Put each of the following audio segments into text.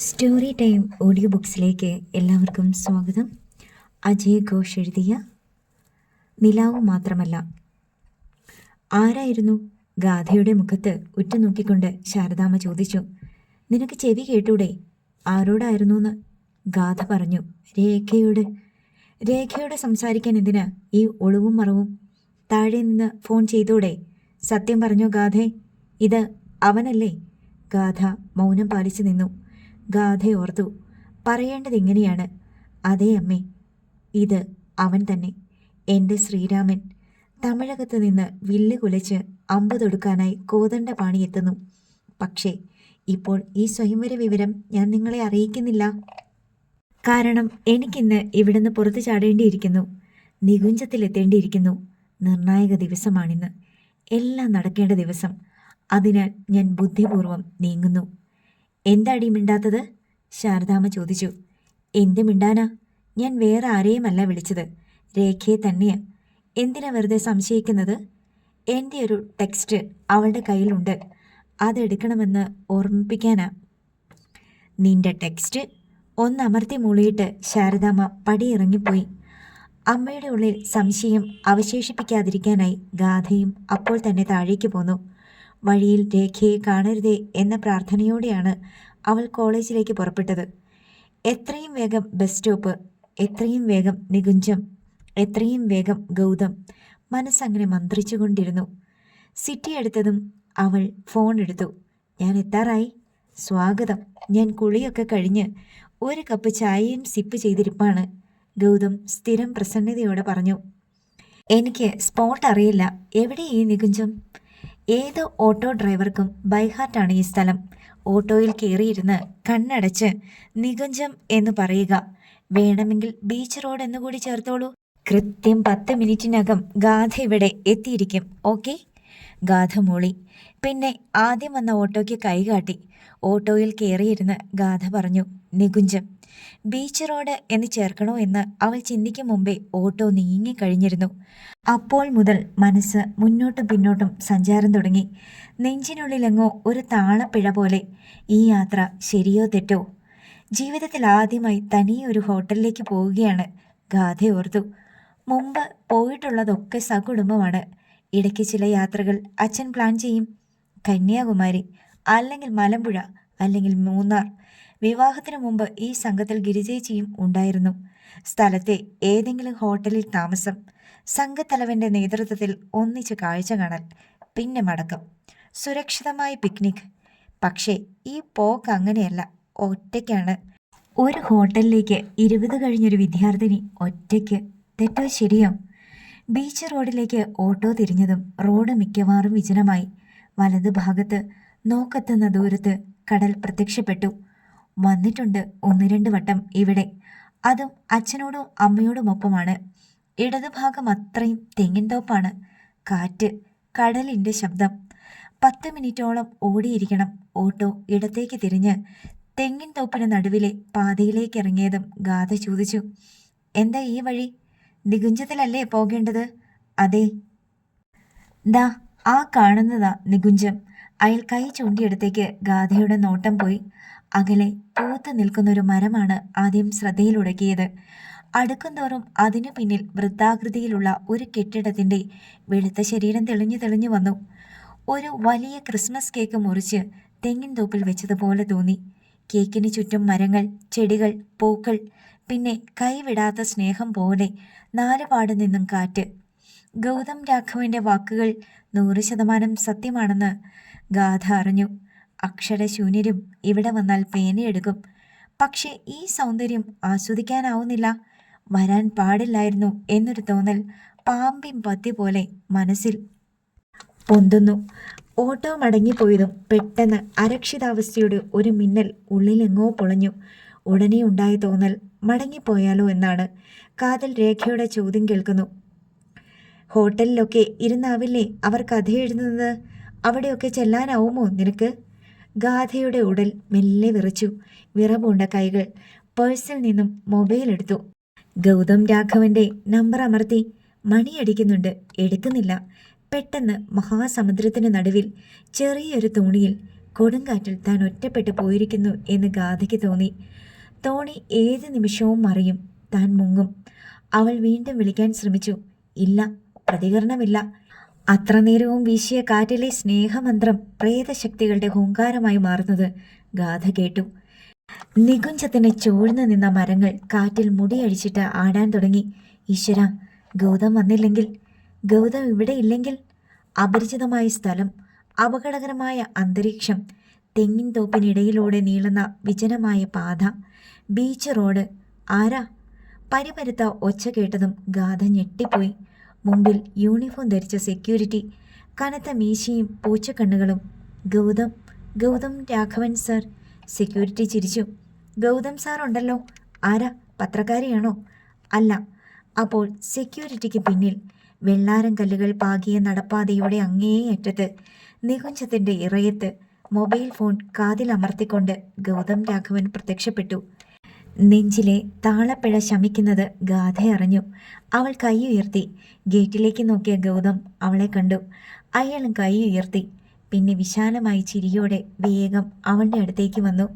Story time audio ബുക്സിലേക്ക് എല്ലാവർക്കും സ്വാഗതം. അജയ് ഘോഷ് എഴുതിയ നിലാവ് മാത്രമല്ല. ആരായിരുന്നു? ഗാഥയുടെ മുഖത്ത് ഉറ്റുനോക്കിക്കൊണ്ട് ശാരദാമ്മ ചോദിച്ചു. നിനക്ക് ചെവി കേട്ടൂടെ? ആരോടായിരുന്നു എന്ന് ഗാഥ പറഞ്ഞു. രേഖയോട് സംസാരിക്കാൻ എന്തിനാ ഈ ഒളിവും മറവും? താഴെ നിന്ന് ഫോൺ ചെയ്തൂടെ? സത്യം പറഞ്ഞോ ഗാഥേ, ഇത് അവനല്ലേ? ഗാഥ മൗനം പാലിച്ചു നിന്നു. ഗാഥ ഓർത്തു. പറയേണ്ടത് ഇങ്ങനെയാണ്. അതേ അമ്മേ, ഇത് അവൻ തന്നെ, എൻ്റെ ശ്രീരാമൻ. തമിഴകത്ത് നിന്ന് വില്ല് കുലച്ച് അമ്പ് തൊടുക്കാനായി കോദണ്ഡപാണി എത്തുന്നു. പക്ഷേ ഇപ്പോൾ ഈ സ്വയംവര വിവരം ഞാൻ നിങ്ങളെ അറിയിക്കുന്നില്ല. കാരണം എനിക്കിന്ന് ഇവിടുന്ന് പുറത്തു ചാടേണ്ടിയിരിക്കുന്നു, നികുഞ്ചത്തിലെത്തേണ്ടിയിരിക്കുന്നു. നിർണായക ദിവസമാണിന്ന്, എല്ലാം നടക്കേണ്ട ദിവസം. അതിനാൽ ഞാൻ ബുദ്ധിപൂർവം നീങ്ങുന്നു. എന്താടി മിണ്ടാത്തത്? ശാരദാമ്മ ചോദിച്ചു. എന്ത് മിണ്ടാനാ? ഞാൻ വേറെ ആരെയുമല്ല വിളിച്ചത്, രേഖയെ തന്നെയാ. എന്തിനാ വെറുതെ സംശയിക്കുന്നത്? എൻ്റെ ഒരു ടെക്സ്റ്റ് അവളുടെ കയ്യിലുണ്ട്, അതെടുക്കണമെന്ന് ഓർമ്മിപ്പിക്കാനാ. നിന്റെ ടെക്സ്റ്റ്? ഒന്നമർത്തി മൂളിയിട്ട് ശാരദാമ്മ പടിയിറങ്ങിപ്പോയി. അമ്മയുടെ ഉള്ളിൽ സംശയം അവശേഷിപ്പിക്കാതിരിക്കാനായി ഗാഥയും അപ്പോൾ തന്നെ താഴേക്ക് പോന്നു. വഴിയിൽ രേഖയെ കാണരുതേ എന്ന പ്രാർത്ഥനയോടെയാണ് അവൾ കോളേജിലേക്ക് പുറപ്പെട്ടത്. എത്രയും വേഗം ബസ് സ്റ്റോപ്പ്, എത്രയും വേഗം നികുഞ്ചം, എത്രയും വേഗം ഗൗതം. മനസ്സങ്ങനെ മന്ത്രിച്ചുകൊണ്ടിരുന്നു. സിറ്റി എടുത്തതും അവൾ ഫോൺ എടുത്തു. ഞാൻ എത്താറായി. സ്വാഗതം. ഞാൻ കുളിയൊക്കെ കഴിഞ്ഞ് ഒരു കപ്പ് ചായയും സിപ്പ് ചെയ്തിരിപ്പാണ്, ഗൗതം സ്ഥിരം പ്രസന്നതയോടെ പറഞ്ഞു. എനിക്ക് സ്പോട്ട് അറിയില്ല. എവിടെ ഈ നികുഞ്ചം? ഏത് ഓട്ടോ ഡ്രൈവർക്കും ബൈഹാർട്ടാണ് ഈ സ്ഥലം. ഓട്ടോയിൽ കയറിയിരുന്ന് കണ്ണടച്ച് നികുഞ്ചം എന്ന് പറയുക. വേണമെങ്കിൽ ബീച്ച് റോഡ് എന്നുകൂടി ചേർത്തോളൂ. കൃത്യം 10 മിനിറ്റിനകം ഗാഥ ഇവിടെ എത്തിയിരിക്കും. ഓക്കെ? ഗാഥ മൂളി. പിന്നെ ആദ്യം വന്ന ഓട്ടോയ്ക്ക് കൈകാട്ടി. ഓട്ടോയിൽ കയറിയിരുന്ന് ഗാഥ പറഞ്ഞു, നികുഞ്ചം. ബീച്ച് റോഡ് എന്ന് ചേർക്കണോ എന്ന് അവൾ ചിന്തിക്കും മുമ്പേ ഓട്ടോ നീങ്ങിക്കഴിഞ്ഞിരുന്നു. അപ്പോൾ മുതൽ മനസ്സ് മുന്നോട്ടും പിന്നോട്ടും സഞ്ചാരം തുടങ്ങി. നെഞ്ചിനുള്ളിലെങ്ങോ ഒരു താളപ്പിഴ പോലെ. ഈ യാത്ര ശരിയോ തെറ്റോ? ജീവിതത്തിൽ ആദ്യമായി തനിയെ ഒരു ഹോട്ടലിലേക്ക് പോവുകയാണ്. ഗാഥ ഓർത്തു. മുമ്പ് പോയിട്ടുള്ളതൊക്കെ സകുടുംബമാണ്. ഇടയ്ക്ക് ചില യാത്രകൾ അച്ഛൻ പ്ലാൻ ചെയ്യും. കന്യാകുമാരി, അല്ലെങ്കിൽ മലമ്പുഴ, അല്ലെങ്കിൽ മൂന്നാർ. വിവാഹത്തിനു മുമ്പ് ഈ സംഘത്തിൽ ഗിരിജേച്ചിയും ഉണ്ടായിരുന്നു. സ്ഥലത്തെ ഏതെങ്കിലും ഹോട്ടലിൽ താമസം, സംഘത്തലവൻ്റെ നേതൃത്വത്തിൽ ഒന്നിച്ച് കാഴ്ച കാണൽ, പിന്നെ മടക്കം. സുരക്ഷിതമായ പിക്നിക്. പക്ഷേ ഈ പോക്ക് അങ്ങനെയല്ല, ഒറ്റയ്ക്കാണ്. ഒരു ഹോട്ടലിലേക്ക് 20 കഴിഞ്ഞൊരു വിദ്യാർത്ഥിനി ഒറ്റയ്ക്ക്. തെറ്റോ ശരിയോ? ബീച്ച് റോഡിലേക്ക് ഓട്ടോ തിരിഞ്ഞതും റോഡ് മിക്കവാറും വിജനമായി. വലത് ഭാഗത്ത് നോക്കെത്തുന്ന ദൂരത്ത് കടൽ പ്രത്യക്ഷപ്പെട്ടു. വന്നിട്ടുണ്ട് 1-2 വട്ടം ഇവിടെ, അതും അച്ഛനോടും അമ്മയോടുമൊപ്പമാണ്. ഇടതുഭാഗം അത്രയും തെങ്ങിൻ തോപ്പാണ്. കാറ്റ്, കടലിൻ്റെ ശബ്ദം. 10 മിനിറ്റോളം ഓടിയിരിക്കണം. ഓട്ടോ ഇടത്തേക്ക് തിരിഞ്ഞ് തെങ്ങിൻ തോപ്പിന് നടുവിലെ പാതയിലേക്ക് ഇറങ്ങിയതും ഗാഥ ചോദിച്ചു, എന്താ ഈ വഴി? നികുഞ്ചത്തിലല്ലേ പോകേണ്ടത്? അതെ. ദാ ആ കാണുന്നതാ നികുഞ്ചം. അയാൾ കൈ ചൂണ്ടിയിടത്തേക്ക് ഗാഥയുടെ നോട്ടം പോയി. അകലെ പൂത്ത് നിൽക്കുന്നൊരു മരമാണ് ആദ്യം ശ്രദ്ധയിലുടക്കിയത്. അടുക്കുംതോറും അതിനു പിന്നിൽ വൃത്താകൃതിയിലുള്ള ഒരു കെട്ടിടത്തിൻ്റെ വെളുത്ത ശരീരം തെളിഞ്ഞു വന്നു. ഒരു വലിയ ക്രിസ്മസ് കേക്ക് മുറിച്ച് തെങ്ങിൻ തോപ്പിൽ വെച്ചതുപോലെ തോന്നി. കേക്കിന് ചുറ്റും മരങ്ങൾ, ചെടികൾ, പൂക്കൾ, പിന്നെ കൈവിടാത്ത സ്നേഹം പോലെ 4 പാട് നിന്നും കാറ്റ്. ഗൗതം രാഘവൻ്റെ വാക്കുകൾ 100% സത്യമാണെന്ന് ഗാഥ അറിഞ്ഞു. അക്ഷരശൂന്യരും ഇവിടെ വന്നാൽ പേനയെടുക്കും. പക്ഷേ ഈ സൗന്ദര്യം ആസ്വദിക്കാനാവുന്നില്ല. വരാൻ പാടില്ലായിരുന്നു എന്നൊരു തോന്നൽ പാമ്പിൻ പത്തി പോലെ മനസ്സിൽ പൊന്തുന്നു. ഓട്ടോ മടങ്ങിപ്പോയതും പെട്ടെന്ന് അരക്ഷിതാവസ്ഥയുടെ ഒരു മിന്നൽ ഉള്ളിലെങ്ങോ പൊളഞ്ഞു. ഉടനെ ഉണ്ടായ തോന്നൽ മടങ്ങിപ്പോയാലോ എന്നാണ്. കാതിൽ രേഖയുടെ ചോദ്യം കേൾക്കുന്നു. ഹോട്ടലിലൊക്കെ ഇരുന്നാവില്ലേ അവർ കഥ എഴുതുന്നത്? അവിടെയൊക്കെ ചെല്ലാനാവുമോ നിനക്ക്? ഗാഥയുടെ ഉടൽ മെല്ലെ വിറച്ചു. വിറപൂണ്ട കൈകൾ പേഴ്സിൽ നിന്നും മൊബൈൽ എടുത്തു. ഗൗതം രാഘവൻ്റെ നമ്പർ അമർത്തി. മണിയടിക്കുന്നുണ്ട്, എടുക്കുന്നില്ല. പെട്ടെന്ന് മഹാസമുദ്രത്തിന് നടുവിൽ ചെറിയൊരു തോണിയിൽ കൊടുങ്കാറ്റിൽ താൻ ഒറ്റപ്പെട്ടു പോയിരിക്കുന്നു എന്ന് ഗാഥയ്ക്ക് തോന്നി. തോണി ഏത് നിമിഷവും മറിയും, താൻ മുങ്ങും. അവൾ വീണ്ടും വിളിക്കാൻ ശ്രമിച്ചു. ഇല്ല, പ്രതികരണമില്ല. അത്ര നേരവും വീശിയ കാറ്റിലെ സ്നേഹമന്ത്രം പ്രേതശക്തികളുടെ ഹുങ്കാരമായി മാറുന്നത് ഗാഥ കേട്ടു. നികുഞ്ചത്തിന് ചൂഴ്ന്നു നിന്ന മരങ്ങൾ കാറ്റിൽ മുടിയഴിച്ചിട്ട് ആടാൻ തുടങ്ങി. ഈശ്വര, ഗൗതം വന്നില്ലെങ്കിൽ, ഗൗതം ഇവിടെ ഇല്ലെങ്കിൽ. അപരിചിതമായ സ്ഥലം, അപകടകരമായ അന്തരീക്ഷം, തെങ്ങിൻ തോപ്പിനിടയിലൂടെ നീളുന്ന വിജനമായ പാത, ബീച്ച് റോഡ്. ആരാ? പരിപരുത്ത ഒച്ച കേട്ടതും ഗാഥ ഞെട്ടിപ്പോയി. മുമ്പിൽ യൂണിഫോം ധരിച്ച സെക്യൂരിറ്റി, കനത്ത മീശയും പൂച്ചക്കണ്ണുകളും. ഗൗതം, ഗൗതം രാഘവൻ സർ. സെക്യൂരിറ്റി ചിരിച്ചു. ഗൗതം സാർ ഉണ്ടല്ലോ. ആരാ? പത്രക്കാരിയാണോ? അല്ല. അപ്പോൾ സെക്യൂരിറ്റിക്ക് പിന്നിൽ വെള്ളാരം കല്ലുകൾ പാകിയ നടപ്പാതയുടെ അങ്ങേയറ്റത്ത് നികുഞ്ചത്തിൻ്റെ ഇറയത്ത് മൊബൈൽ ഫോൺ കാതിലമർത്തിക്കൊണ്ട് ഗൗതം രാഘവൻ പ്രത്യക്ഷപ്പെട്ടു. നെഞ്ചിലെ താളപ്പിഴ ശമിക്കുന്നത് ഗാഥ അറിഞ്ഞു. അവൾ കൈ ഉയർത്തി. ഗേറ്റിലേക്ക് നോക്കിയ ഗൗതം അവളെ കണ്ടു. അയാളും കൈ ഉയർത്തി. പിന്നെ വിശാലമായി ചിരിയോടെ വേഗം അവളുടെ അടുത്തേക്ക് വന്നു.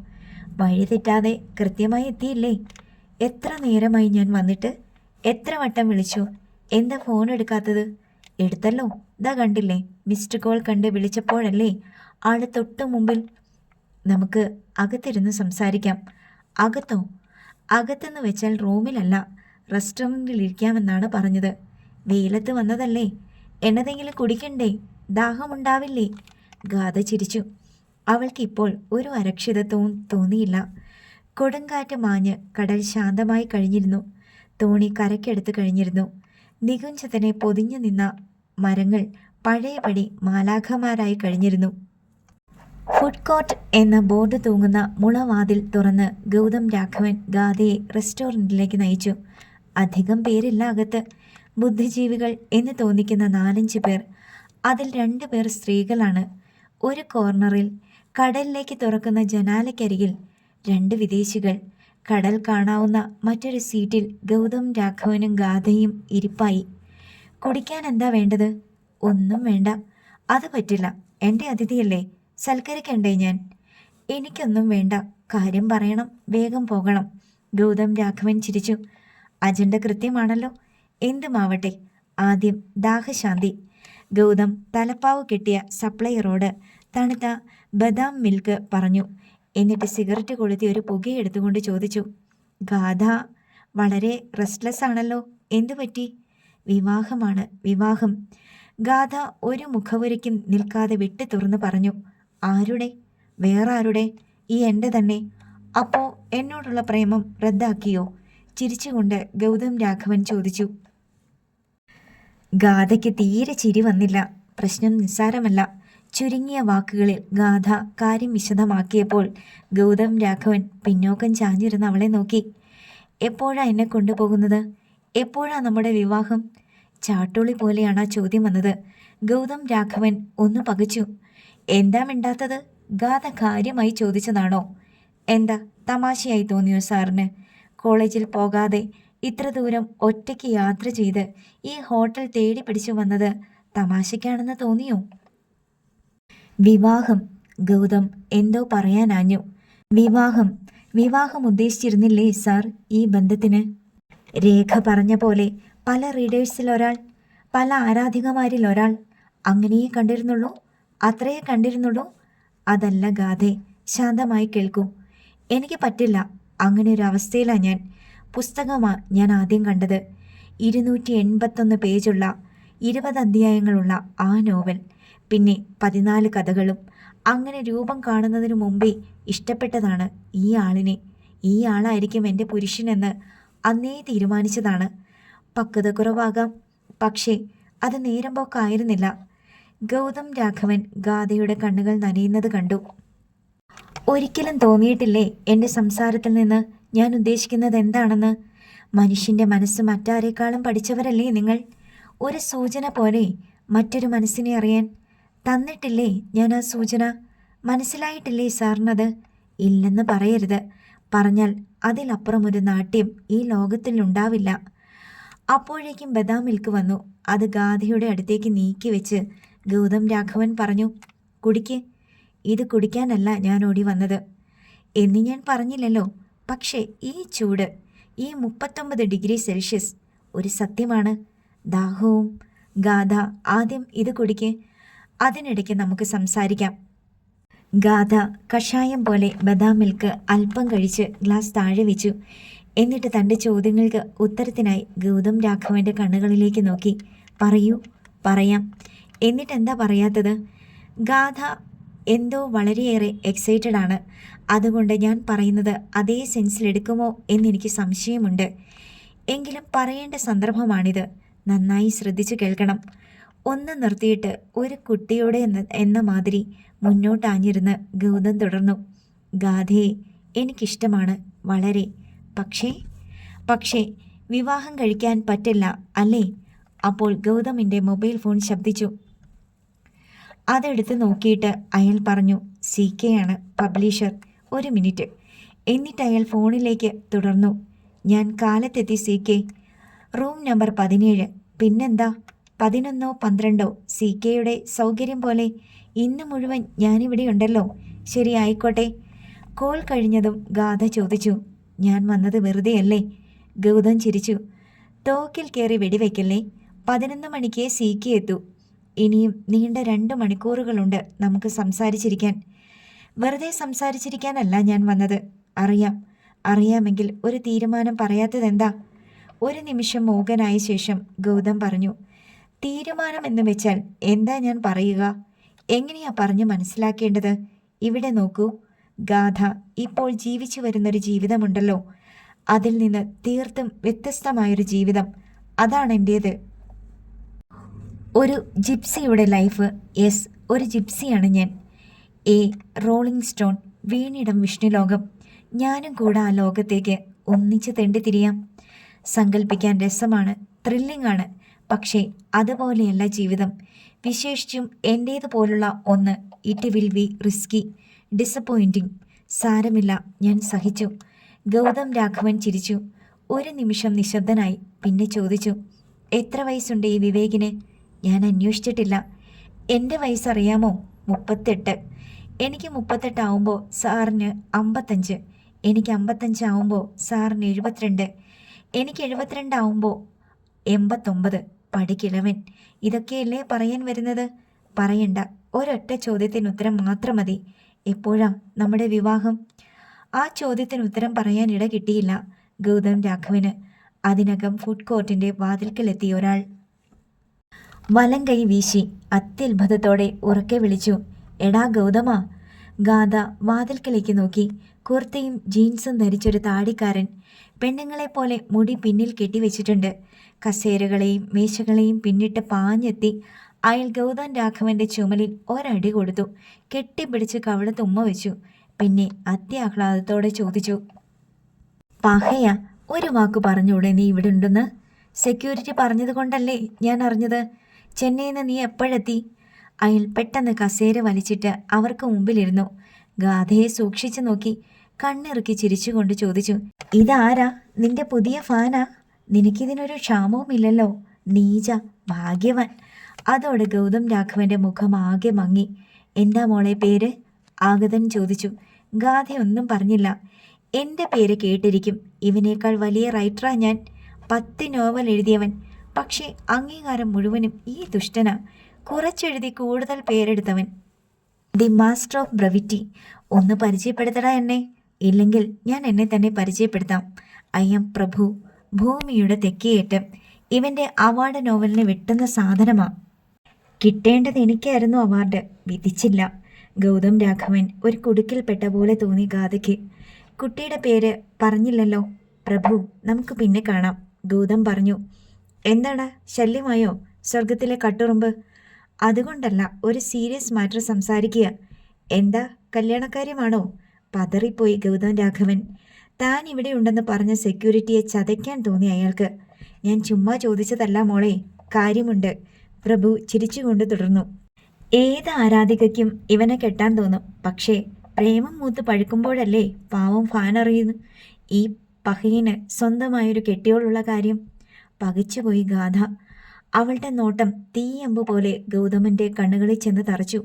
വഴി തെറ്റാതെ കൃത്യമായി എത്തിയില്ലേ? എത്ര നേരമായി ഞാൻ വന്നിട്ട്? എത്ര വട്ടം വിളിച്ചു? എന്താ ഫോൺ എടുക്കാത്തത്? എടുത്തല്ലോ, ദാ കണ്ടില്ലേ, മിസ്ഡ് കോൾ കണ്ട് വിളിച്ചപ്പോഴല്ലേ ആള് തൊട്ടു മുമ്പിൽ. നമുക്ക് അകത്തിരുന്ന് സംസാരിക്കാം. അകത്തോ? അകത്തെന്ന് വെച്ചാൽ റൂമിലല്ല, റെസ്റ്റോറൻറ്റിലിരിക്കാമെന്നാണ് പറഞ്ഞത്. വെയിലത്ത് വന്നതല്ലേ, എന്നതെങ്കിലും കുടിക്കണ്ടേ? ദാഹമുണ്ടാവില്ലേ? ഗാഥ ചിരിച്ചു. അവൾക്കിപ്പോൾ ഒരു അരക്ഷിതത്വവും തോന്നിയില്ല. കൊടുങ്കാറ്റ് മാഞ്ഞ് കടൽ ശാന്തമായി കഴിഞ്ഞിരുന്നു. തോണി കരയ്ക്കടുത്ത് കഴിഞ്ഞിരുന്നു. നികുഞ്ചത്തിനെ പൊതിഞ്ഞു നിന്ന മരങ്ങൾ പഴയപടി മാലാഖമാരായി കഴിഞ്ഞിരുന്നു. ഫുഡ് കോർട്ട് എന്ന ബോർഡ് തൂങ്ങുന്ന മുളവാതിൽ തുറന്ന് ഗൗതം രാഘവൻ ഗാഥയെ റെസ്റ്റോറൻറ്റിലേക്ക് നയിച്ചു. അധികം പേരില്ല അകത്ത്. ബുദ്ധിജീവികൾ എന്ന് തോന്നിക്കുന്ന 4-5 പേർ. അതിൽ 2 പേർ സ്ത്രീകളാണ്. ഒരു കോർണറിൽ കടലിലേക്ക് തുറക്കുന്ന ജനാലയ്ക്കരികിൽ 2 വിദേശികൾ. കടൽ കാണാവുന്ന മറ്റൊരു സീറ്റിൽ ഗൗതം രാഘവനും ഗാഥയും ഇരിപ്പായി. കുടിക്കാൻ എന്താ വേണ്ടത്? ഒന്നും വേണ്ട. അത് പറ്റില്ല, എൻ്റെ അതിഥിയല്ലേ, സൽക്കരിക്കണ്ടേ ഞാൻ? എനിക്കൊന്നും വേണ്ട. കാര്യം പറയണം, വേഗം പോകണം. ഗൗതം രാഘവൻ ചിരിച്ചു. അജണ്ട കൃത്യമാണല്ലോ. എന്തുമാവട്ടെ, ആദ്യം ദാഹശാന്തി. ഗൗതം തലപ്പാവ് കെട്ടിയ സപ്ലയറോട് തണുത്ത ബദാം മിൽക്ക് പറഞ്ഞു. എന്നിട്ട് സിഗരറ്റ് കൊളുത്തി ഒരു പുകയെടുത്തുകൊണ്ട് ചോദിച്ചു. ഗാഥ വളരെ റെസ്റ്റ്ലെസ് ആണല്ലോ, എന്തുപറ്റി? വിവാഹമാണ്, വിവാഹം. ഗാഥ ഒരു മുഖവുരയ്ക്കും നിൽക്കാതെ വിട്ടു തുറന്ന് പറഞ്ഞു. ആരുടെ? വേറെ ആരുടെ? ഈ എൻ്റെ തന്നെ. അപ്പോ എന്നോടുള്ള പ്രേമം റദ്ദാക്കിയോ? ചിരിച്ചുകൊണ്ട് ഗൗതം രാഘവൻ ചോദിച്ചു. ഗാഥയ്ക്ക് തീരെ ചിരി വന്നില്ല. പ്രശ്നം നിസ്സാരമല്ല. ചുരുങ്ങിയ വാക്കുകളിൽ ഗാഥ കാര്യം വിശദമാക്കിയപ്പോൾ ഗൗതം രാഘവൻ പിന്നോക്കം ചാഞ്ഞിരുന്ന് അവളെ നോക്കി. എപ്പോഴാ എന്നെ കൊണ്ടുപോകുന്നത്? എപ്പോഴാ നമ്മുടെ വിവാഹം? ചാട്ടുളി പോലെയാണ് ആ ചോദ്യം വന്നത്. ഗൗതം രാഘവൻ ഒന്ന് പകച്ചു. എന്താ മിണ്ടാത്തത്? ഗാഥ കാര്യമായി ചോദിച്ചതാണോ? എന്താ തമാശയായി തോന്നിയോ സാറിന്? കോളേജിൽ പോകാതെ ഇത്ര ദൂരം ഒറ്റയ്ക്ക് യാത്ര ചെയ്ത് ഈ ഹോട്ടൽ തേടി പിടിച്ചു വന്നത് തമാശയ്ക്കാണെന്ന് തോന്നിയോ? വിവാഹം. ഗൗതം എന്തോ പറയാനാഞ്ഞു. വിവാഹം, വിവാഹം ഉദ്ദേശിച്ചിരുന്നില്ലേ സാർ ഈ ബന്ധത്തിന്? രേഖ പറഞ്ഞ പോലെ പല റീഡേഴ്സിൽ ഒരാൾ, പല ആരാധികമാരിൽ ഒരാൾ. അങ്ങനെയേ കണ്ടിരുന്നുള്ളൂ? അത്രയേ കണ്ടിരുന്നുള്ളൂ? അതല്ല ഗാഥേ, ശാന്തമായി കേൾക്കൂ. എനിക്ക് പറ്റില്ല. അങ്ങനെ ഒരു അവസ്ഥയിലാണ് ഞാൻ. പുസ്തകമാണ് ഞാൻ ആദ്യം കണ്ടത്. 281 പേജുള്ള 20 അധ്യായങ്ങളുള്ള ആ നോവൽ. പിന്നെ 14 കഥകളും. അങ്ങനെ രൂപം കാണുന്നതിന് മുമ്പേ ഇഷ്ടപ്പെട്ടതാണ് ഈ ആളിനെ. ഈ ആളായിരിക്കും എൻ്റെ പുരുഷനെന്ന് അന്നേ തീരുമാനിച്ചതാണ്. പക്വത കുറവാകാം, പക്ഷേ അത് നേരം പോക്കായിരുന്നില്ല. ഗൗതം രാഘവൻ ഗാഥയുടെ കണ്ണുകൾ നനയുന്നത് കണ്ടു. ഒരിക്കലും തോന്നിയിട്ടില്ലേ എൻ്റെ സംസാരത്തിൽ നിന്ന് ഞാൻ ഉദ്ദേശിക്കുന്നത് എന്താണെന്ന്? മനുഷ്യൻ്റെ മനസ്സ് മറ്റാരേക്കാളും പഠിച്ചവരല്ലേ നിങ്ങൾ? ഒരു സൂചന പോലെ മറ്റൊരു മനസ്സിനെ അറിയാൻ തന്നിട്ടില്ലേ ഞാൻ ആ സൂചന? മനസ്സിലായിട്ടില്ലേ സാറിനത്? ഇല്ലെന്ന് പറയരുത്. പറഞ്ഞാൽ അതിലപ്പുറം ഒരു നാട്യം ഈ ലോകത്തിൽ ഉണ്ടാവില്ല. അപ്പോഴേക്കും ബദാം മിൽക്ക് വന്നു. അത് ഗാഥയുടെ അടുത്തേക്ക് നീക്കി വെച്ച് ഗൗതം രാഘവൻ പറഞ്ഞു. കുടിക്ക്. ഇത് കുടിക്കാനല്ല ഞാൻ ഓടി വന്നത് എന്ന് ഞാൻ പറഞ്ഞില്ലല്ലോ. പക്ഷേ ഈ ചൂട്, ഈ 39 ഡിഗ്രി സെൽഷ്യസ് ഒരു സത്യമാണ്. ദാഹവും. ഗാഥ, ആദ്യം ഇത് കുടിക്ക്, അതിനിടയ്ക്ക് നമുക്ക് സംസാരിക്കാം. ഗാഥ കഷായം പോലെ ബദാം മിൽക്ക് അല്പം കഴിച്ച് ഗ്ലാസ് താഴെ വെച്ചു. എന്നിട്ട് തൻ്റെ ചോദ്യങ്ങൾക്ക് ഉത്തരത്തിനായി ഗൗതം രാഘവൻ്റെ കണ്ണുകളിലേക്ക് നോക്കി. പറയൂ. പറയാം. എന്നിട്ടെന്താ പറയാത്തത്? ഗാഥ എന്തോ വളരെയേറെ എക്സൈറ്റഡ് ആണ്. അതുകൊണ്ട് ഞാൻ പറയുന്നത് അതേ സെൻസിലെടുക്കുമോ എന്നെനിക്ക് സംശയമുണ്ട്. എങ്കിലും പറയേണ്ട സന്ദർഭമാണിത്. നന്നായി ശ്രദ്ധിച്ചു കേൾക്കണം. ഒന്ന് നിർത്തിയിട്ട് ഒരു കുട്ടിയോടെ എന്ന മാതിരി മുന്നോട്ടാഞ്ഞിരുന്ന് ഗൗതം തുടർന്നു. ഗാഥയെ എനിക്കിഷ്ടമാണ് വളരെ. പക്ഷേ വിവാഹം കഴിക്കാൻ പറ്റില്ല അല്ലേ? അപ്പോൾ ഗൗതമിൻ്റെ മൊബൈൽ ഫോൺ ശബ്ദിച്ചു. അതെടുത്ത് നോക്കിയിട്ട് അയാൾ പറഞ്ഞു, CK ആണ് പബ്ലിഷർ. ഒരു മിനിറ്റ്. എന്നിട്ട് അയാൾ ഫോണിലേക്ക് തുടർന്നു. ഞാൻ കാലത്തെത്തി CK. Room number 17. പിന്നെന്താ, 11ഓ 12ഓ CKയുടെ സൗകര്യം പോലെ. ഇന്ന് മുഴുവൻ ഞാനിവിടെയുണ്ടല്ലോ. ശരി, ആയിക്കോട്ടെ. കോൾ കഴിഞ്ഞതും ഗാഥ ചോദിച്ചു, ഞാൻ വന്നത് വെറുതെയല്ലേ? ഗൗതം ചിരിച്ചു. തോക്കിൽ കയറി വെടിവെക്കല്ലേ. 11 മണിക്ക് CK എത്തൂ. ഇനിയും നീണ്ട 2 മണിക്കൂറുകളുണ്ട് നമുക്ക് സംസാരിച്ചിരിക്കാൻ. വെറുതെ സംസാരിച്ചിരിക്കാനല്ല ഞാൻ വന്നത്. അറിയാമെങ്കിൽ ഒരു തീരുമാനം പറയാത്തതെന്താ? ഒരു നിമിഷം മൂകനായ ശേഷം ഗൗതം പറഞ്ഞു, തീരുമാനം എന്ന് വെച്ചാൽ എന്താ ഞാൻ പറയുക? എങ്ങനെയാ പറഞ്ഞു മനസ്സിലാക്കേണ്ടത്? ഇവിടെ നോക്കൂ ഗാഥ, ഇപ്പോൾ ജീവിച്ചു വരുന്നൊരു ജീവിതമുണ്ടല്ലോ, അതിൽ നിന്ന് തീർത്തും വ്യത്യസ്തമായൊരു ജീവിതം. അതാണ് എൻ്റേത്. ഒരു ജിപ്സിയുടെ ലൈഫ്. യെസ്, ഒരു ജിപ്സിയാണ് ഞാൻ. റോളിംഗ് സ്റ്റോൺ, വീണിടം വിഷ്ണുലോകം. ഞാനും കൂടെ ആ ലോകത്തേക്ക് ഒന്നിച്ച് തെണ്ടിത്തിരിയാം. സങ്കല്പിക്കാൻ രസമാണ്, ത്രില്ലിംഗ് ആണ്. പക്ഷേ അതുപോലെയല്ല ജീവിതം. വിശേഷിച്ചും എൻ്റേതുപോലുള്ള ഒന്ന്. It will be risky, disappointing. സാരമില്ല, ഞാൻ സഹിച്ചു. ഗൗതം രാഘവൻ ചിരിച്ചു. ഒരു നിമിഷം നിശബ്ദനായി. പിന്നെ ചോദിച്ചു, എത്ര വയസ്സുണ്ട് ഈ വിവേകിന്? ഞാൻ അന്വേഷിച്ചിട്ടില്ല. എൻ്റെ വയസ്സറിയാമോ? 38. എനിക്ക് 38 ആവുമ്പോൾ സാറിന് 55. എനിക്ക് 55 ആവുമ്പോൾ സാറിന് 72. എനിക്ക് 72 ആവുമ്പോൾ 89. പടിക്കിഴവൻ. ഇതൊക്കെയല്ലേ പറയാൻ വരുന്നത്? പറയണ്ട. ഒരൊറ്റ ചോദ്യത്തിന് ഉത്തരം മാത്രം മതി. എപ്പോഴാ നമ്മുടെ വിവാഹം? ആ ചോദ്യത്തിന് ഉത്തരം പറയാൻ ഇട കിട്ടിയില്ല ഗൗതം രാഘവന്. അതിനകം ഫുഡ് കോർട്ടിൻ്റെ വാതിൽക്കലെത്തിയ ഒരാൾ വലം കൈ വീശി അത്യത്ഭുതത്തോടെ ഉറക്കെ വിളിച്ചു, എടാ ഗൗതമാ. ഗാഥ വാതിൽക്കലേക്ക് നോക്കി. കുർത്തയും ജീൻസും ധരിച്ചൊരു താടിക്കാരൻ. പെണ്ണുങ്ങളെപ്പോലെ മുടി പിന്നിൽ കെട്ടിവെച്ചിട്ടുണ്ട്. കസേരകളെയും മേശകളെയും പിന്നിട്ട് പാഞ്ഞെത്തി അയാൾ ഗൗതം രാഘവൻ്റെ ചുമലിൽ ഒരടി കൊടുത്തു. കെട്ടിപ്പിടിച്ച് കവിളത്ത് ഉമ്മ വെച്ചു. പിന്നെ അത്യാഹ്ലാദത്തോടെ ചോദിച്ചു, പഹയ, ഒരു വാക്ക് പറഞ്ഞൂടെ നീ ഇവിടെ ഉണ്ടെന്ന്? സെക്യൂരിറ്റി പറഞ്ഞത് കൊണ്ടല്ലേ ഞാൻ അറിഞ്ഞത്. ചെന്നൈയിൽ നിന്ന് നീ എപ്പോഴെത്തി? അയാൾ പെട്ടെന്ന് കസേര വലിച്ചിട്ട് അവർക്ക് മുമ്പിലിരുന്നു. ഗാഥയെ സൂക്ഷിച്ചു നോക്കി. കണ്ണിറുക്കി ചിരിച്ചുകൊണ്ട് ചോദിച്ചു, ഇതാരാ? നിന്റെ പുതിയ ഫാനാ? നിനക്കിതിനൊരു ക്ഷാമവുമില്ലല്ലോ. നീച, ഭാഗ്യവാൻ. അതോടെ ഗൗതം രാഘവൻ്റെ മുഖം ആകെ മങ്ങി. എന്താ മോളെ പേര്? ആഗതൻ ചോദിച്ചു. ഗാഥയൊന്നും പറഞ്ഞില്ല. എൻ്റെ പേര് കേട്ടിരിക്കും. ഇവനേക്കാൾ വലിയ റൈറ്ററാ ഞാൻ. 10 നോവൽ എഴുതിയവൻ. പക്ഷേ അംഗീകാരം മുഴുവനും ഈ ദുഷ്ടനാ. കുറച്ചെഴുതി കൂടുതൽ പേരെടുത്തവൻ. The master of brevity. ഒന്ന് പരിചയപ്പെടുത്തടാ എന്നെ. ഇല്ലെങ്കിൽ ഞാൻ എന്നെ തന്നെ പരിചയപ്പെടുത്താം. ഐ എം പ്രഭു, ഭൂമിയുടെ തെക്കേയറ്റം. ഇവൻ്റെ അവാർഡ് നോവലിന് വെട്ടുന്ന സാധനമാ. കിട്ടേണ്ടത് എനിക്കായിരുന്നു അവാർഡ്. വിധിച്ചില്ല. ഗൗതം രാഘവൻ ഒരു കുടുക്കിൽപ്പെട്ട പോലെ തോന്നി ഗാഥയ്ക്ക്. കുട്ടിയുടെ പേര് പറഞ്ഞില്ലല്ലോ. പ്രഭു, നമുക്ക് പിന്നെ കാണാം, ഗൗതം പറഞ്ഞു. എന്താടാ, ശല്യമായോ സ്വർഗത്തിലെ കട്ടുറുമ്പ്? അതുകൊണ്ടല്ല, ഒരു സീരിയസ് മാറ്റർ സംസാരിക്കുക. എന്താ, കല്യാണക്കാര്യമാണോ? പതറിപ്പോയി ഗൗതം രാഘവൻ. താൻ ഇവിടെ ഉണ്ടെന്ന് പറഞ്ഞ സെക്യൂരിറ്റിയെ ചതയ്ക്കാൻ തോന്നി അയാൾക്ക്. ഞാൻ ചുമ്മാ ചോദിച്ചതല്ല മോളെ, കാര്യമുണ്ട്. പ്രഭു ചിരിച്ചുകൊണ്ട് തുടർന്നു. ഏത് ആരാധികയ്ക്കും ഇവനെ കെട്ടാൻ തോന്നും. പക്ഷേ പ്രേമം മൂത്ത് പഴുക്കുമ്പോഴല്ലേ പാവം ഫാനറിയുന്നു. ഈ പഹയന് സ്വന്തമായൊരു കെട്ടിയോളുള്ള കാര്യം. പകച്ചുപോയി ഗാഥ. അവളുടെ നോട്ടം തീയമ്പ് പോലെ ഗൗതമൻ്റെ കണ്ണുകളിൽ ചെന്ന് തറച്ചു.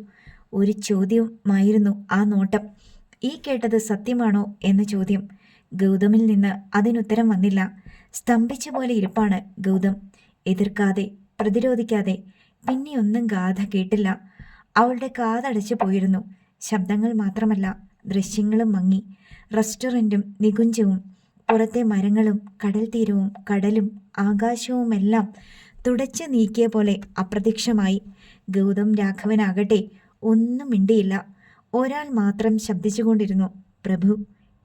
ഒരു ചോദ്യമായിരുന്നു ആ നോട്ടം. ഈ കേട്ടത് സത്യമാണോ എന്ന ചോദ്യം. ഗൗതമിൽ നിന്ന് അതിനുത്തരം വന്നില്ല. സ്തംഭിച്ച പോലെ ഇരിപ്പാണ് ഗൗതം. എതിർക്കാതെ, പ്രതിരോധിക്കാതെ. പിന്നെയൊന്നും ഗാഥ കേട്ടില്ല. അവളുടെ കാതടച്ചു പോയിരുന്നു. ശബ്ദങ്ങൾ മാത്രമല്ല, ദൃശ്യങ്ങളും മങ്ങി. റെസ്റ്റോറൻറ്റും നികുഞ്ചവും പുറത്തെ മരങ്ങളും കടൽ തീരവും കടലും ആകാശവുമെല്ലാം തുടച്ചു നീക്കിയ പോലെ അപ്രത്യക്ഷമായി. ഗൗതം രാഘവനാകട്ടെ ഒന്നും മിണ്ടിയില്ല. ഒരാൾ മാത്രം ശബ്ദിച്ചുകൊണ്ടിരുന്നു, പ്രഭു.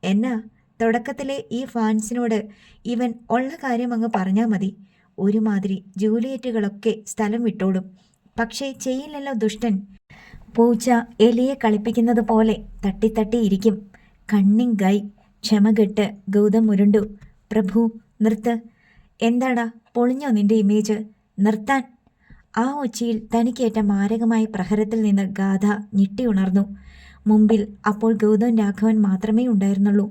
എന്നാ തുടക്കത്തിലെ ഈ ഫാൻസിനോട് ഇവൻ ഉള്ള കാര്യം അങ്ങ് പറഞ്ഞാൽ മതി. ഒരുമാതിരി ജൂലിയറ്റുകളൊക്കെ സ്ഥലം വിട്ടോടും. പക്ഷേ ചെയ്യില്ലല്ലോ ദുഷ്ടൻ. പൂച്ച എലിയെ കളിപ്പിക്കുന്നത് പോലെ തട്ടി ഇരിക്കും. കണ്ണിങ് ഗൈ. ക്ഷമകെട്ട് ഗൗതം ഉരുണ്ടു. പ്രഭു നിർത്ത്. എന്താടാ, പൊളിഞ്ഞോ നിന്റെ ഇമേജ്? നിർത്താൻ. ആ ഒച്ചയിൽ തനിക്കേറ്റ മാരകമായ പ്രഹരത്തിൽ നിന്ന് ഗാഥ ഞെട്ടിയുണർന്നു. മുമ്പിൽ അപ്പോൾ ഗൗതം രാഘവൻ മാത്രമേ ഉണ്ടായിരുന്നുള്ളൂ.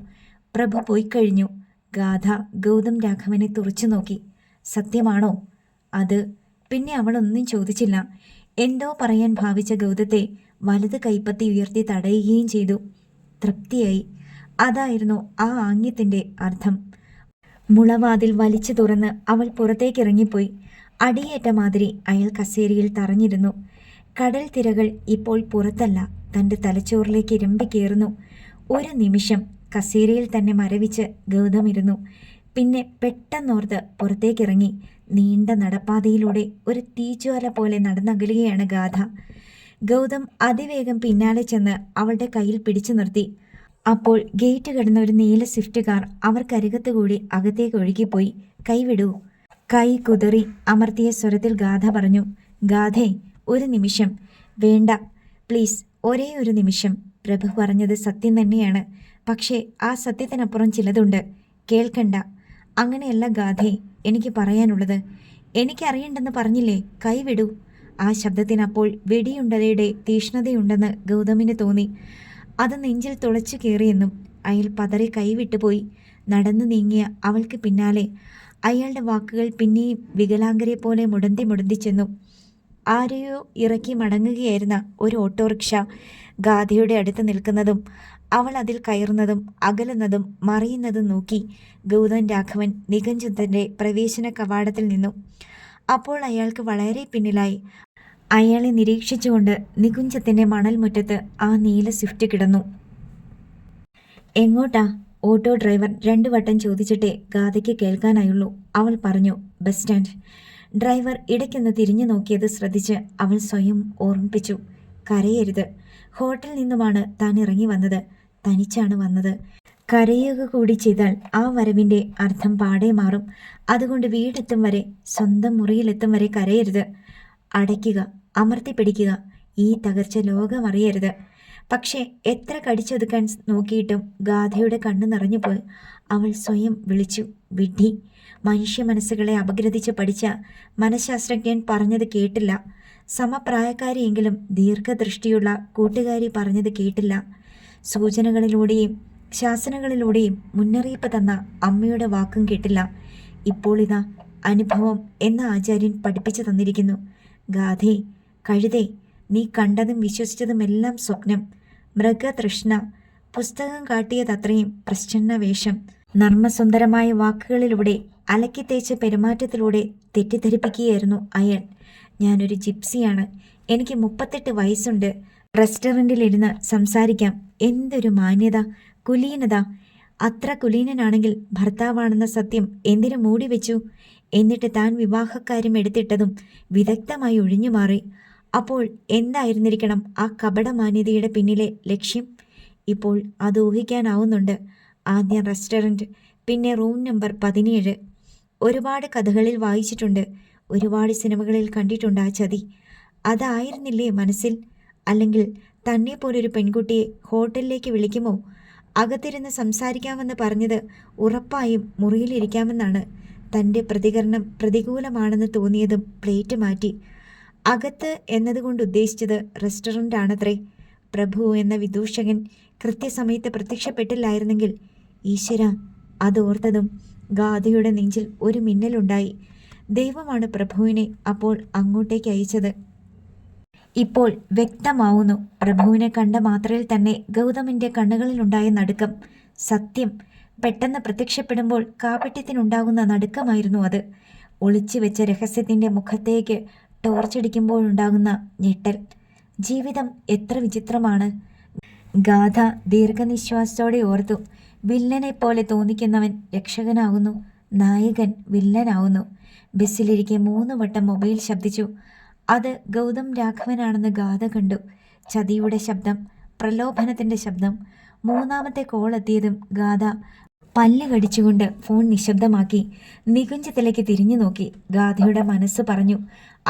പ്രഭു പോയിക്കഴിഞ്ഞു. ഗാഥ ഗൗതം രാഘവനെ തുറച്ചു നോക്കി. സത്യമാണോ അത്? പിന്നെ അവളൊന്നും ചോദിച്ചില്ല. എന്തോ പറയാൻ ഭാവിച്ച ഗൗതത്തെ വലത് കൈപ്പത്തി ഉയർത്തി തടയുകയും ചെയ്തു. തൃപ്തിയായി. അതായിരുന്നു ആ ആംഗ്യത്തിൻ്റെ അർത്ഥം. മുളവാതിൽ വലിച്ചു തുറന്ന് അവൾ പുറത്തേക്കിറങ്ങിപ്പോയി. അടിയേറ്റ മാതിരി അയാൾ കസേരയിൽ തറഞ്ഞിരുന്നു. കടൽ തിരകൾ ഇപ്പോൾ പുറത്തല്ല, തൻ്റെ തലച്ചോറിലേക്ക് ഇരമ്പിക്കേറുന്നു. ഒരു നിമിഷം കസേരയിൽ തന്നെ മരവിച്ച് ഗൗതം ഇരുന്നു. പിന്നെ പെട്ടെന്നോർത്ത് പുറത്തേക്കിറങ്ങി. നീണ്ട നടപ്പാതയിലൂടെ ഒരു തീജ്വാല പോലെ നടന്നകലുകയാണ് ഗാഥ. ഗൗതം അതിവേഗം പിന്നാലെ ചെന്ന് അവളുടെ കയ്യിൽ പിടിച്ചു നിർത്തി. അപ്പോൾ ഗേറ്റ് കടന്ന ഒരു നീല സ്വിഫ്റ്റ് കാർ അവർക്കരികത്ത് കൂടി അകത്തേക്ക് ഒഴുകിപ്പോയി. കൈവിടൂ. കൈ കുതറി അമർത്തിയ സ്വരത്തിൽ ഗാഥ പറഞ്ഞു. ഗാഥേ, ഒരു നിമിഷം. വേണ്ട പ്ലീസ്, ഒരേ ഒരു നിമിഷം. പ്രഭു പറഞ്ഞത് സത്യം തന്നെയാണ്. പക്ഷേ ആ സത്യത്തിനപ്പുറം ചിലതുണ്ട്. കേൾക്കണ്ട. അങ്ങനെയല്ല ഗാഥേ എനിക്ക് പറയാനുള്ളത്. എനിക്കറിയണ്ടെന്ന് പറഞ്ഞില്ലേ? കൈവിടൂ. ആ ശബ്ദത്തിനപ്പോൾ വെടിയുണ്ടതയുടെ തീഷ്ണതയുണ്ടെന്ന് ഗൗതമിന് തോന്നി. അത് നെഞ്ചിൽ തുളച്ചു കയറിയെന്നും. അയാൾ പതറി കൈവിട്ടുപോയി. നടന്നു നീങ്ങിയ അവൾക്ക് പിന്നാലെ അയാളുടെ വാക്കുകൾ പിന്നെയും വികലാംഗരെ പോലെ മുടന്തി ചെന്നു. ആരെയോ ഇറക്കി മടങ്ങുകയായിരുന്ന ഒരു ഓട്ടോറിക്ഷ ഗാഥയുടെ അടുത്ത് നിൽക്കുന്നതും അവൾ അതിൽ കയറുന്നതും അകലുന്നതും മറിയുന്നതും നോക്കി ഗൗതം രാഘവൻ നികുഞ്ചത്തിൻ്റെ പ്രവേശന കവാടത്തിൽ നിന്നു. അപ്പോൾ അയാൾക്ക് വളരെ പിന്നിലായി അയാളെ നിരീക്ഷിച്ചുകൊണ്ട് നികുഞ്ചത്തിൻ്റെ മണൽ മുറ്റത്ത് ആ നീല സ്വിഫ്റ്റ് കിടന്നു. എങ്ങോട്ടാ? ഓട്ടോ ഡ്രൈവർ 2 വട്ടം ചോദിച്ചിട്ടേ ഗാഥയ്ക്ക് കേൾക്കാനായുള്ളൂ. അവൾ പറഞ്ഞു, ബസ് സ്റ്റാൻഡ്. ഡ്രൈവർ ഇടയ്ക്കൊന്ന് തിരിഞ്ഞു നോക്കിയത് ശ്രദ്ധിച്ച് അവൾ സ്വയം ഓർമ്മിപ്പിച്ചു, കരയരുത്. ഹോട്ടലിൽ നിന്നുമാണ് താൻ ഇറങ്ങി വന്നത്. തനിച്ചാണ് വന്നത്. കരയുക കൂടി ചെയ്താൽ ആ വരവിൻ്റെ അർത്ഥം പാടെ മാറും. അതുകൊണ്ട് വീടെത്തും വരെ, സ്വന്തം മുറിയിലെത്തും വരെ കരയരുത്. അടയ്ക്കുക, അമർത്തിപ്പിടിക്കുക. ഈ തകർച്ച ലോകമറിയരുത്. പക്ഷേ എത്ര കടിച്ചൊതുക്കാൻ നോക്കിയിട്ടും ഗാഥയുടെ കണ്ണു നിറഞ്ഞുപോയി. അവൾ സ്വയം വിളിച്ചു, വിഡ്ഢി. മനുഷ്യ മനസ്സുകളെ അപഗ്രഥിച്ച് പഠിച്ച മനഃശാസ്ത്രജ്ഞൻ പറഞ്ഞത് കേട്ടില്ല. സമപ്രായക്കാരിയെങ്കിലും ദീർഘദൃഷ്ടിയുള്ള കൂട്ടുകാരി പറഞ്ഞത് കേട്ടില്ല. സൂചനകളിലൂടെയും ശാസനകളിലൂടെയും മുന്നറിയിപ്പ് തന്ന അമ്മയുടെ വാക്കും കേട്ടില്ല. ഇപ്പോൾ ഇതാ അനുഭവം എന്ന ആചാര്യൻ പഠിപ്പിച്ചു തന്നിരിക്കുന്നു. ഗാഥേ, കഴുതേ, നീ കണ്ടതും വിശ്വസിച്ചതുമെല്ലാം സ്വപ്നം. മൃഗതൃഷ്ണ. പുസ്തകം കാട്ടിയതത്രയും പ്രച്ഛന്ന വേഷം. നർമ്മസുന്ദരമായ വാക്കുകളിലൂടെ അലക്കിത്തേച്ച പെരുമാറ്റത്തിലൂടെ തെറ്റിദ്ധരിപ്പിക്കുകയായിരുന്നു അയാൾ. ഞാനൊരു ജിപ്സിയാണ്. എനിക്ക് 38 വയസ്സുണ്ട്. റെസ്റ്റോറൻറ്റിലിരുന്ന് സംസാരിക്കാം. എന്തൊരു മാന്യത, കുലീനത. അത്ര കുലീനനാണെങ്കിൽ ഭർത്താവാണെന്ന സത്യം എന്തിനു മൂടി വെച്ചു? എന്നിട്ട് താൻ വിവാഹക്കാര്യം എടുത്തിട്ടതും വിദഗ്ധമായി ഒഴിഞ്ഞുമാറി. അപ്പോൾ എന്തായിരുന്നിരിക്കണം ആ കപടമാന്യതയുടെ പിന്നിലെ ലക്ഷ്യം? ഇപ്പോൾ അത് ഊഹിക്കാനാവുന്നുണ്ട്. ആദ്യം റെസ്റ്റോറൻറ്റ്, പിന്നെ റൂം നമ്പർ 17. ഒരുപാട് കഥകളിൽ വായിച്ചിട്ടുണ്ട്, ഒരുപാട് സിനിമകളിൽ കണ്ടിട്ടുണ്ട് ആ ചതി. അതായിരുന്നില്ലേ മനസ്സിൽ? അല്ലെങ്കിൽ തന്നെ പോലൊരു പെൺകുട്ടിയെ ഹോട്ടലിലേക്ക് വിളിക്കുമോ? അകത്തിരുന്ന് സംസാരിക്കാമെന്ന് പറഞ്ഞത് ഉറപ്പായും മുറിയിലിരിക്കാമെന്നാണ്. തൻ്റെ പ്രതികരണം പ്രതികൂലമാണെന്ന് തോന്നിയതും പ്ലേറ്റ് മാറ്റി. അകത്ത് എന്നതുകൊണ്ട് ഉദ്ദേശിച്ചത് റെസ്റ്റോറൻ്റ് ആണത്രേ. പ്രഭു എന്ന വിദൂഷകൻ കൃത്യസമയത്ത് പ്രത്യക്ഷപ്പെട്ടില്ലായിരുന്നെങ്കിൽ. ഈശ്വര, അതോർത്തതും ഗാഥയുടെ നെഞ്ചിൽ ഒരു മിന്നലുണ്ടായി. ദൈവമാണ് പ്രഭുവിനെ അപ്പോൾ അങ്ങോട്ടേക്ക് അയച്ചത്. ഇപ്പോൾ വ്യക്തമാവുന്നു. പ്രഭുവിനെ കണ്ട മാത്രയിൽ തന്നെ ഗൗതമിൻ്റെ കണ്ണുകളിലുണ്ടായ നടുക്കം. സത്യം പെട്ടെന്ന് പ്രത്യക്ഷപ്പെടുമ്പോൾ കാപട്യത്തിനുണ്ടാകുന്ന നടുക്കമായിരുന്നു അത്. ഒളിച്ചു വെച്ച രഹസ്യത്തിൻ്റെ മുഖത്തേക്ക് ടോർച്ചടിക്കുമ്പോഴുണ്ടാകുന്ന ഞെട്ടൽ. ജീവിതം എത്ര വിചിത്രമാണ്. ഗാഥ ദീർഘനിശ്വാസത്തോടെ ഓർത്തു. വില്ലനെ പോലെ തോന്നിക്കുന്നവൻ രക്ഷകനാകുന്നു, നായകൻ വില്ലനാവുന്നു. ബസ്സിലിരിക്കെ 3 വട്ടം മൊബൈൽ ശബ്ദിച്ചു. അത് ഗൗതം രാഘവനാണെന്ന് ഗാഥ കണ്ടു. ചതിയുടെ ശബ്ദം, പ്രലോഭനത്തിൻ്റെ ശബ്ദം. 3ാമത്തെ കോൾ എത്തിയതും ഗാഥ പല്ല് കടിച്ചുകൊണ്ട് ഫോൺ നിശബ്ദമാക്കി. നികുഞ്ചത്തിലേക്ക് തിരിഞ്ഞു നോക്കി. ഗാഥയുടെ മനസ്സ് പറഞ്ഞു,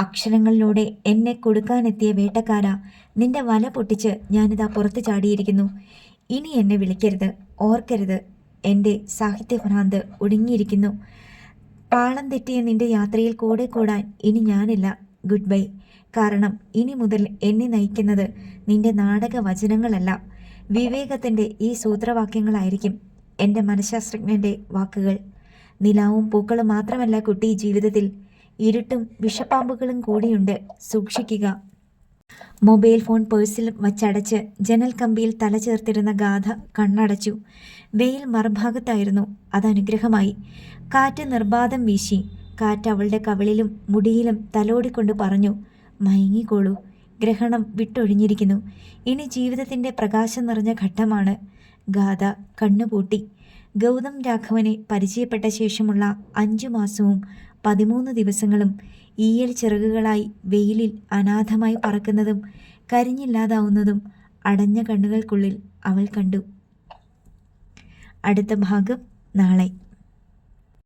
അക്ഷരങ്ങളിലൂടെ എന്നെ കൊടുക്കാനെത്തിയ വേട്ടക്കാരാ, നിന്റെ വല പൊട്ടിച്ച് ഞാനിതാ പുറത്ത് ചാടിയിരിക്കുന്നു. ഇനി എന്നെ വിളിക്കരുത്, ഓർക്കരുത്. എൻ്റെ സാഹിത്യഭ്രാന്ത് ഒടുങ്ങിയിരിക്കുന്നു. പാളം തെറ്റിയ നിന്റെ യാത്രയിൽ കൂടെ കൂടാൻ ഇനി ഞാനില്ല. Good bye. കാരണം ഇനി മുതൽ എന്നെ നയിക്കുന്നത് നിന്റെ നാടക വചനങ്ങളല്ല, വിവേകത്തിൻ്റെ ഈ സൂത്രവാക്യങ്ങളായിരിക്കും. എൻ്റെ മനഃശാസ്ത്രജ്ഞൻ്റെ വാക്കുകൾ. നിലാവും പൂക്കളും മാത്രമല്ല കുട്ടി ജീവിതത്തിൽ, ഇരുട്ടും വിഷപ്പാമ്പുകളും കൂടിയുണ്ട്, സൂക്ഷിക്കുക. മൊബൈൽ ഫോൺ പേഴ്സിൽ വച്ചടച്ച് ജനൽ കമ്പിയിൽ തല ചേർത്തിരുന്ന ഗാഥ കണ്ണടച്ചു. വെയിൽ മറുഭാഗത്തായിരുന്നു. അത് അനുഗ്രഹമായി. കാറ്റ് നിർബാധം വീശി. കാറ്റ് അവളുടെ കവിളിലും മുടിയിലും തലോടിക്കൊണ്ട് പറഞ്ഞു, മയങ്ങിക്കോളൂ, ഗ്രഹണം വിട്ടൊഴിഞ്ഞിരിക്കുന്നു. ഇനി ജീവിതത്തിൻ്റെ പ്രകാശം നിറഞ്ഞ ഘട്ടമാണ്. ഗാഥ കണ്ണുപൂട്ടി. ഗൗതം രാഘവനെ പരിചയപ്പെട്ട ശേഷമുള്ള 5 മാസവും 13 ദിവസങ്ങളും ഈയൽ ചിറകുകളായി വെയിലിൽ അനാഥമായി പറക്കുന്നതും കരിഞ്ഞില്ലാതാവുന്നതും അടഞ്ഞ കണ്ണുകൾക്കുള്ളിൽ അവൾ കണ്ടു. അടുത്ത ഭാഗം നാളെ.